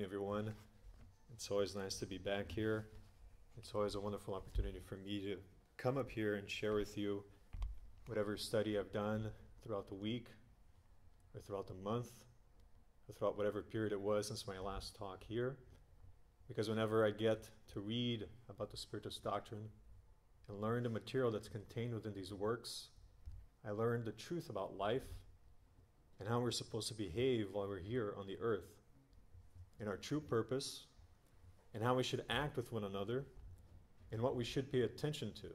evening, everyone. It's always nice to be back here. It's always a wonderful opportunity for me to come up here and share with you whatever study I've done throughout the week, or throughout the month, or throughout whatever period it was since my last talk here. Because whenever I get to read about the Spiritist doctrine and learn the material that's contained within these works, I learn the truth about life and how we're supposed to behave while we're here on the earth, and our true purpose, and how we should act with one another, and what we should pay attention to.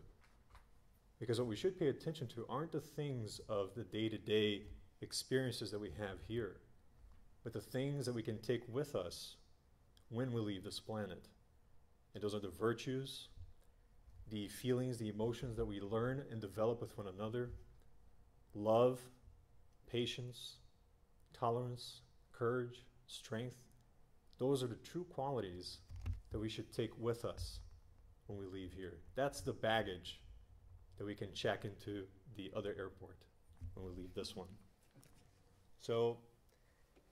Because what we should pay attention to aren't the things of the day-to-day experiences that we have here, but the things that we can take with us when we leave this planet. And those are the virtues, the feelings, the emotions that we learn and develop with one another, love, patience, tolerance, courage, strength. Those are the true qualities that we should take with us when we leave here. That's the baggage that we can check into the other airport when we leave this one. So,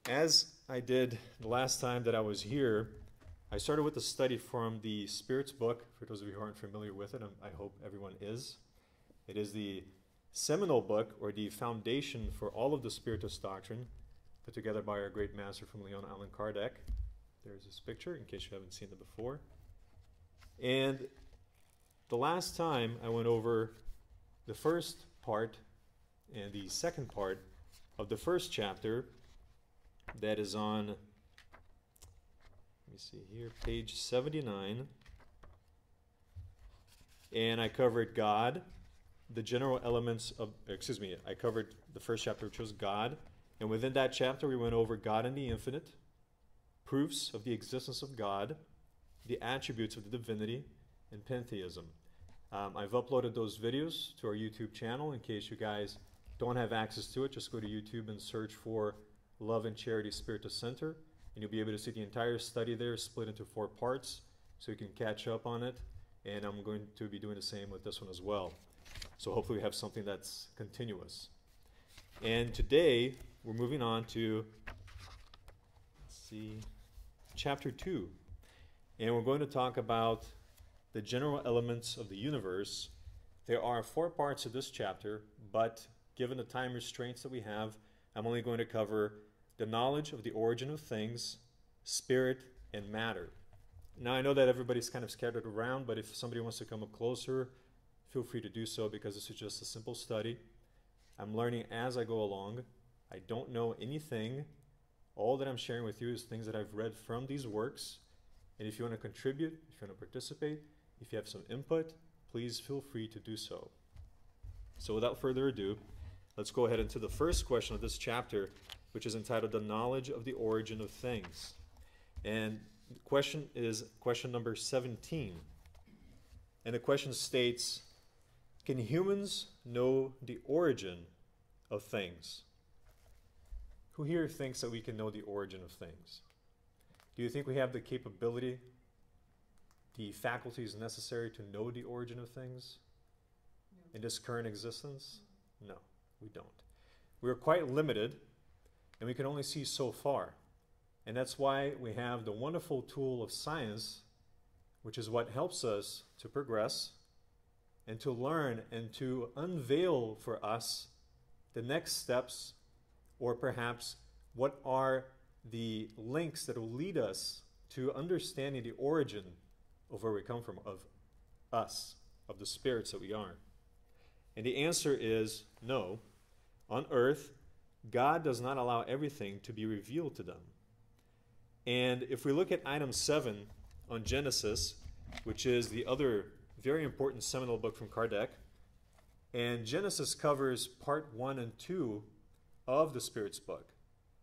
as I did the last time that I was here, I started with a study from the Spirit's book. For those of you who aren't familiar with it, I hope everyone is. It is the seminal book, or the foundation for all of the Spiritist doctrine, put together by our great master from Lyon, Allan Kardec. There's this picture, in case you haven't seen it before. And the last time I went over the first part and the second part of the first chapter, that is on, let me see here, page 79. And I covered God, the general elements of, I covered the first chapter, which was God. And within that chapter, we went over God and the infinite, proofs of the existence of God, the attributes of the divinity, and pantheism. I've uploaded those videos to our YouTube channel. In case you guys don't have access to it, just go to YouTube and search for Love and Charity Spiritist Center, and you'll be able to see the entire study there split into 4 parts, so you can catch up on it. And I'm going to be doing the same with this one as well. So hopefully we have something that's continuous. And today we're moving on to, let's see, chapter 2. And we're going to talk about the general elements of the universe. There are 4 parts of this chapter, but given the time restraints that we have, I'm only going to cover the knowledge of the origin of things, spirit, and matter. Now I know that everybody's kind of scattered around, but if somebody wants to come up closer, feel free to do so, because this is just a simple study. I'm learning as I go along. I don't know anything. All that I'm sharing with you is things that I've read from these works. And if you want to contribute, if you want to participate, if you have some input, please feel free to do so. So without further ado, let's go ahead into the first question of this chapter, which is entitled The Knowledge of the Origin of Things. And the question is question number 17. And the question states, can humans know the origin of things? Who here thinks that we can know the origin of things? Do you think we have the capability, the faculties necessary to know the origin of things in this current existence? No, we don't. We're quite limited, and we can only see so far. And that's why we have the wonderful tool of science, which is what helps us to progress and to learn and to unveil for us the next steps, or perhaps what are the links that will lead us to understanding the origin of where we come from, of us, of the spirits that we are. And the answer is no. On earth, God does not allow everything to be revealed to them. And if we look at item 7 on Genesis, which is the other very important seminal book from Kardec, and Genesis covers part 1 and 2 of the Spirit's book.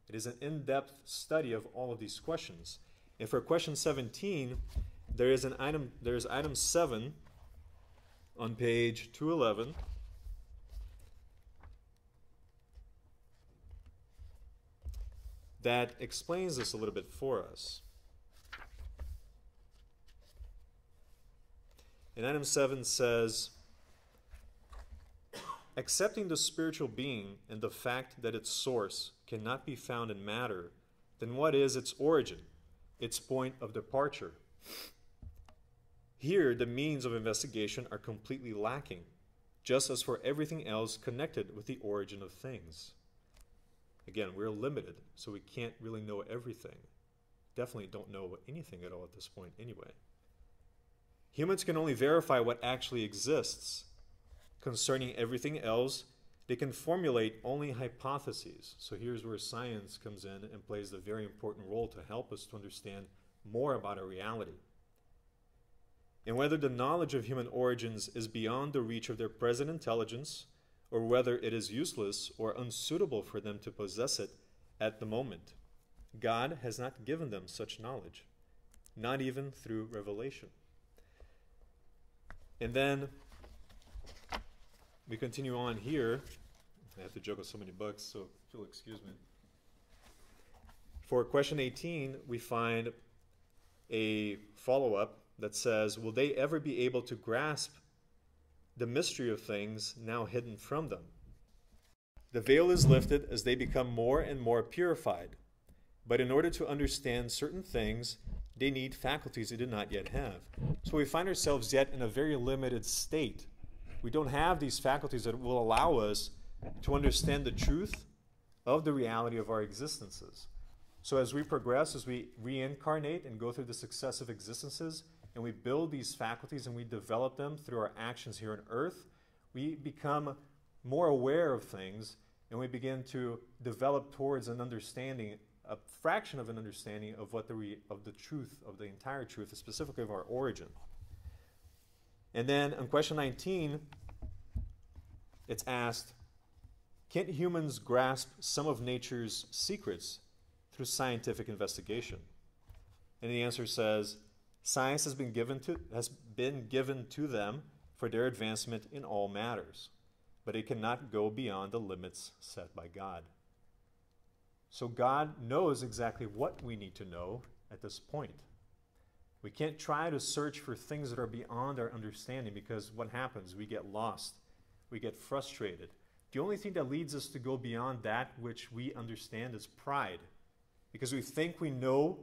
It is an in-depth study of all of these questions. And for question 17, there is item 7 on page 211. That explains this a little bit for us. And item 7 says, accepting the spiritual being and the fact that its source cannot be found in matter, then what is its origin? its point of departure. Here, the means of investigation are completely lacking, just as for everything else connected with the origin of things. Again, we're limited, so we can't really know everything. Definitely don't know anything at all at this point anyway. Humans can only verify what actually exists. Concerning everything else, they can formulate only hypotheses. So here's where science comes in and plays a very important role to help us to understand more about our reality. And whether the knowledge of human origins is beyond the reach of their present intelligence, or whether it is useless or unsuitable for them to possess it at the moment, God has not given them such knowledge, not even through revelation. And then we continue on here. I have to juggle so many books, so if you'll excuse me. For question 18, we find a follow-up that says, will they ever be able to grasp the mystery of things now hidden from them? The veil is lifted as they become more and more purified. But in order to understand certain things, they need faculties they do not yet have. So we find ourselves yet in a very limited state. We don't have these faculties that will allow us to understand the truth of the reality of our existences. So as we progress, as we reincarnate and go through the successive existences, and we build these faculties and we develop them through our actions here on earth, we become more aware of things, and we begin to develop towards an understanding, a fraction of an understanding of what of the truth, of the entire truth, specifically of our origin. And then on question 19, it's asked, can humans grasp some of nature's secrets through scientific investigation? And the answer says, science has been given to them for their advancement in all matters, but it cannot go beyond the limits set by God. So God knows exactly what we need to know at this point. We can't try to search for things that are beyond our understanding, because what happens? We get lost. We get frustrated. The only thing that leads us to go beyond that which we understand is pride. Because we think we know,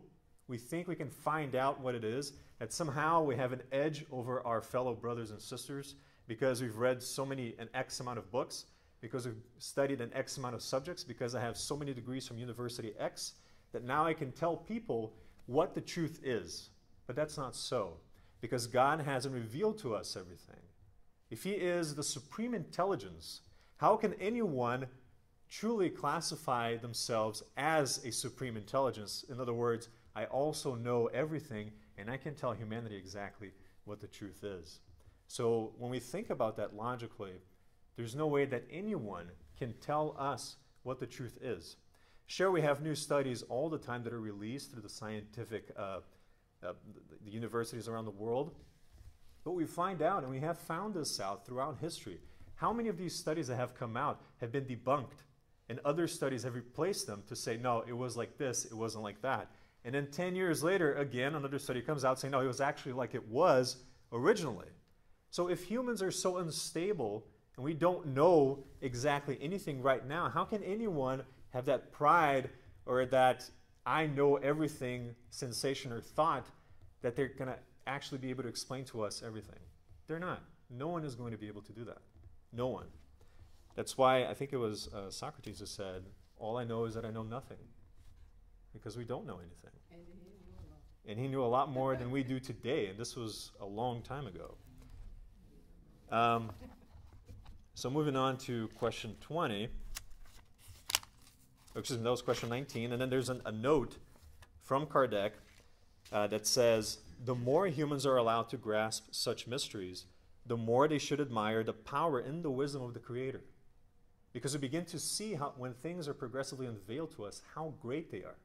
we think we can find out what it is, that somehow we have an edge over our fellow brothers and sisters because we've read an X amount of books, because we've studied an X amount of subjects, because I have so many degrees from University X, that now I can tell people what the truth is. But that's not so, because God hasn't revealed to us everything. If He is the supreme intelligence, how can anyone truly classify themselves as a supreme intelligence? In other words, I also know everything, and I can tell humanity exactly what the truth is. So when we think about that logically, there's no way that anyone can tell us what the truth is. Sure, we have new studies all the time that are released through the scientific the universities around the world, but we find out, and we have found this out throughout history, how many of these studies that have come out have been debunked, and other studies have replaced them to say, no, it was like this, it wasn't like that. And then 10 years later, again, another study comes out saying, no, it was actually like it was originally. So if humans are so unstable, and we don't know exactly anything right now, how can anyone have that pride or that I know everything sensation or thought that they're going to actually be able to explain to us everything? They're not. No one is going to be able to do that. No one. That's why I think it was Socrates who said, all I know is that I know nothing. Because we don't know anything. And he knew a lot more than we do today, and this was a long time ago. So moving on to question 20. Excuse me, that was question 19. And then there's a note from Kardec that says, the more humans are allowed to grasp such mysteries, the more they should admire the power and the wisdom of the Creator. Because we begin to see how, when things are progressively unveiled to us, how great they are.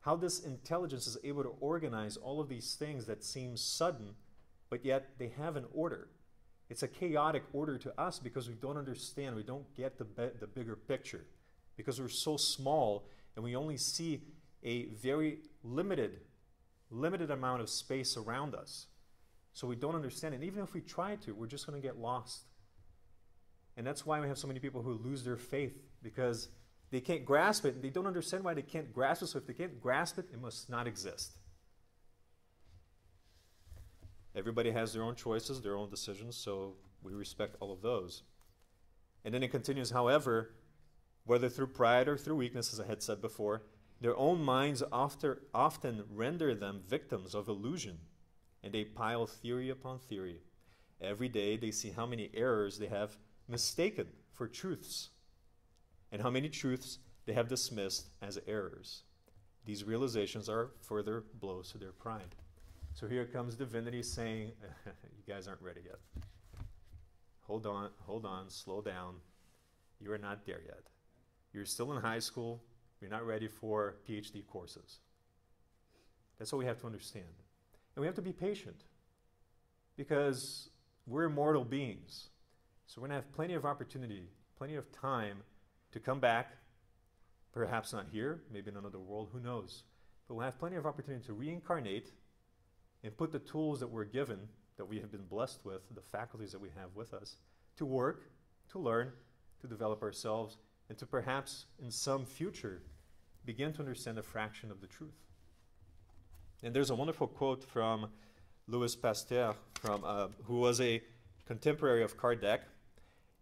How this intelligence is able to organize all of these things that seem sudden, but yet they have an order. It's a chaotic order to us because we don't understand, we don't get the bigger picture. Because we're so small and we only see a very limited amount of space around us. So we don't understand, and even if we try to, we're just going to get lost. And that's why we have so many people who lose their faith, because They can't grasp it. They don't understand why they can't grasp it. So if they can't grasp it, it must not exist. Everybody has their own choices, their own decisions, so we respect all of those. And then it continues, however, whether through pride or through weakness, as I had said before, their own minds often render them victims of illusion, and they pile theory upon theory. Every day they see how many errors they have mistaken for truths, and how many truths they have dismissed as errors. These realizations are further blows to their pride. So here comes divinity saying, you guys aren't ready yet. Hold on, slow down. You are not there yet. You're still in high school. You're not ready for PhD courses. That's what we have to understand. And we have to be patient, because we're immortal beings. So we're going to have plenty of opportunity, plenty of time to come back, perhaps not here, maybe in another world, who knows. But we'll have plenty of opportunity to reincarnate and put the tools that we're given, that we have been blessed with, the faculties that we have with us, to work, to learn, to develop ourselves, and to perhaps in some future begin to understand a fraction of the truth. And there's a wonderful quote from Louis Pasteur, who was a contemporary of Kardec,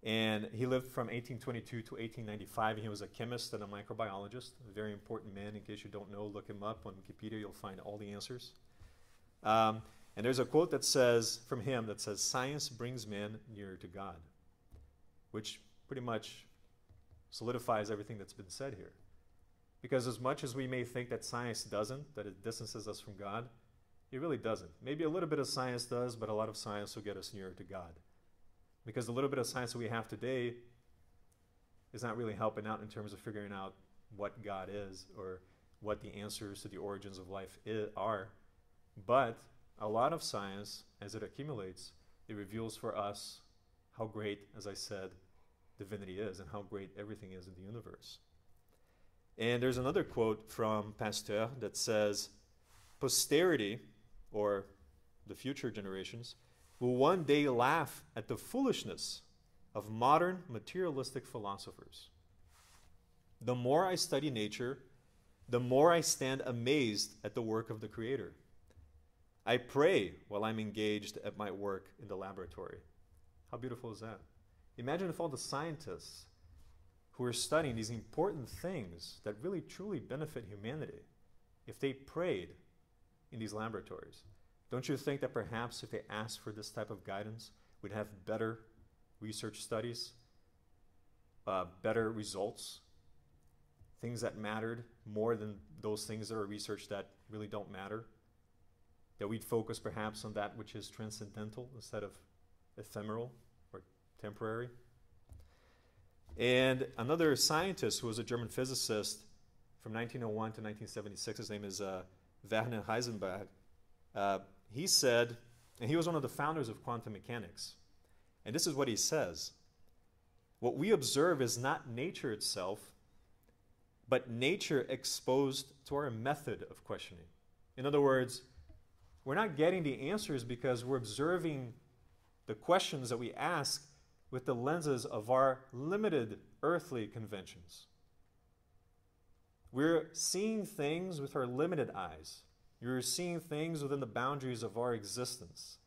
and he lived from 1822 to 1895. He was a chemist and a microbiologist, a very important man. In case you don't know, look him up on Wikipedia. You'll find all the answers. And there's a quote that says, from him, that says, "Science brings man nearer to God," which pretty much solidifies everything that's been said here. Because as much as we may think that science doesn't, that it distances us from God, it really doesn't. Maybe a little bit of science does, but a lot of science will get us nearer to God. Because the little bit of science that we have today is not really helping out in terms of figuring out what God is or what the answers to the origins of life are. But a lot of science, as it accumulates, it reveals for us how great, as I said, divinity is and how great everything is in the universe. And there's another quote from Pasteur that says, "Posterity, or the future generations, will one day laugh at the foolishness of modern materialistic philosophers. The more I study nature, the more I stand amazed at the work of the Creator. I pray while I'm engaged at my work in the laboratory." How beautiful is that? Imagine if all the scientists who are studying these important things that really truly benefit humanity, if they prayed in these laboratories. Don't you think that perhaps if they asked for this type of guidance, we'd have better research studies, better results, things that mattered more than those things that are researched that really don't matter? That we'd focus perhaps on that which is transcendental instead of ephemeral or temporary? And another scientist who was a German physicist from 1901 to 1976, his name is Werner Heisenberg, he said, and he was one of the founders of quantum mechanics, and this is what he says: "What we observe is not nature itself, but nature exposed to our method of questioning." In other words, we're not getting the answers because we're observing the questions that we ask with the lenses of our limited earthly conventions. We're seeing things with our limited eyes. You're seeing things within the boundaries of our existence.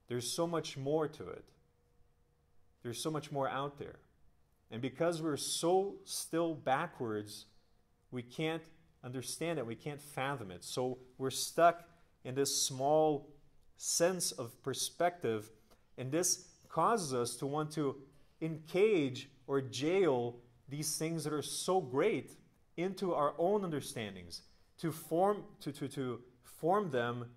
There's so much more to it. There's so much more out there. And because we're so still backwards, we can't understand it, we can't fathom it. So we're stuck in this small sense of perspective, and this causes us to want to encage or jail these things that are so great into our own understandings, to form them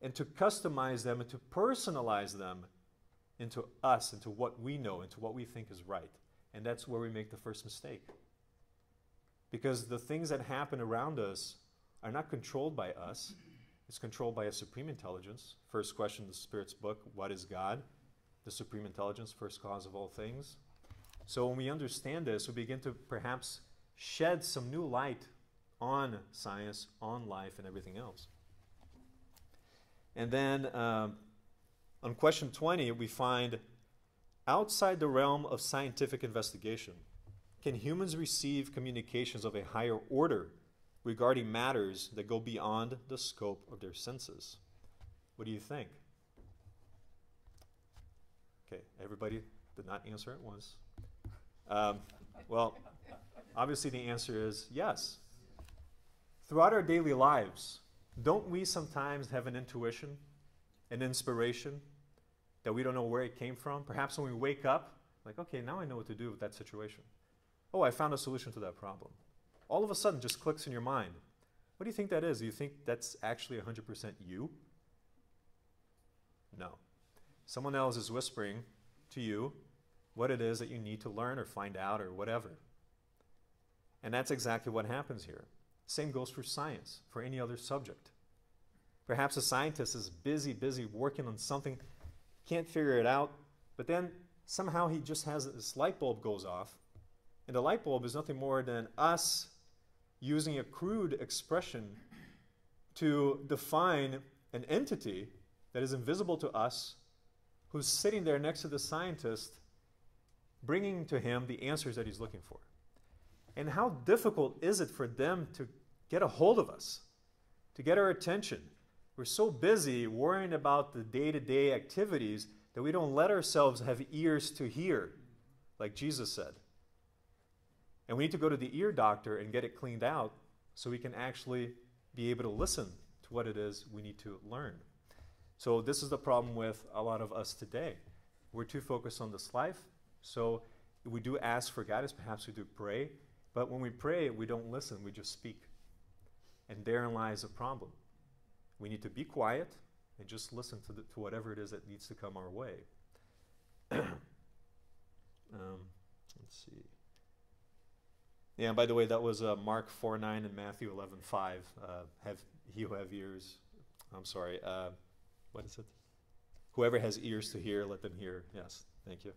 and to customize them and to personalize them into us, into what we know, into what we think is right. And that's where we make the first mistake. Because the things that happen around us are not controlled by us. It's controlled by a supreme intelligence. First question in the Spirit's book, what is God? The supreme intelligence, first cause of all things. So when we understand this, we begin to perhaps shed some new light on science, on life, and everything else. And then on question 20, we find, outside the realm of scientific investigation, Can humans receive communications of a higher order regarding matters that go beyond the scope of their senses? What do you think? Okay, everybody did not answer at once. Well, obviously the answer is yes. Throughout our daily lives, don't we sometimes have an intuition, an inspiration that we don't know where it came from? Perhaps when we wake up, like, okay, now I know what to do with that situation. Oh, I found a solution to that problem. All of a sudden, just clicks in your mind. What do you think that is? Do you think that's actually 100% you? No. Someone else is whispering to you what it is that you need to learn or find out or whatever. And that's exactly what happens here. Same goes for science, for any other subject. Perhaps a scientist is busy working on something, can't figure it out, but then somehow he just has this light bulb goes off, and the light bulb is nothing more than us using a crude expression to define an entity that is invisible to us, who's sitting there next to the scientist, bringing to him the answers that he's looking for. And how difficult is it for them to get a hold of us, to get our attention? We're so busy worrying about the day-to-day activities that we don't let ourselves have ears to hear, like Jesus said. And we need to go to the ear doctor and get it cleaned out so we can actually be able to listen to what it is we need to learn. So this is the problem with a lot of us today. We're too focused on this life. So we do ask for guidance, perhaps we do pray, but when we pray, we don't listen, we just speak. And therein lies a problem. We need to be quiet and just listen to whatever it is that needs to come our way. Let's see. Yeah, and by the way, that was Mark 4:9 and Matthew 11:5. Have he who have ears, I'm sorry, what is it? Whoever has ears to hear, let them hear. Yes, thank you.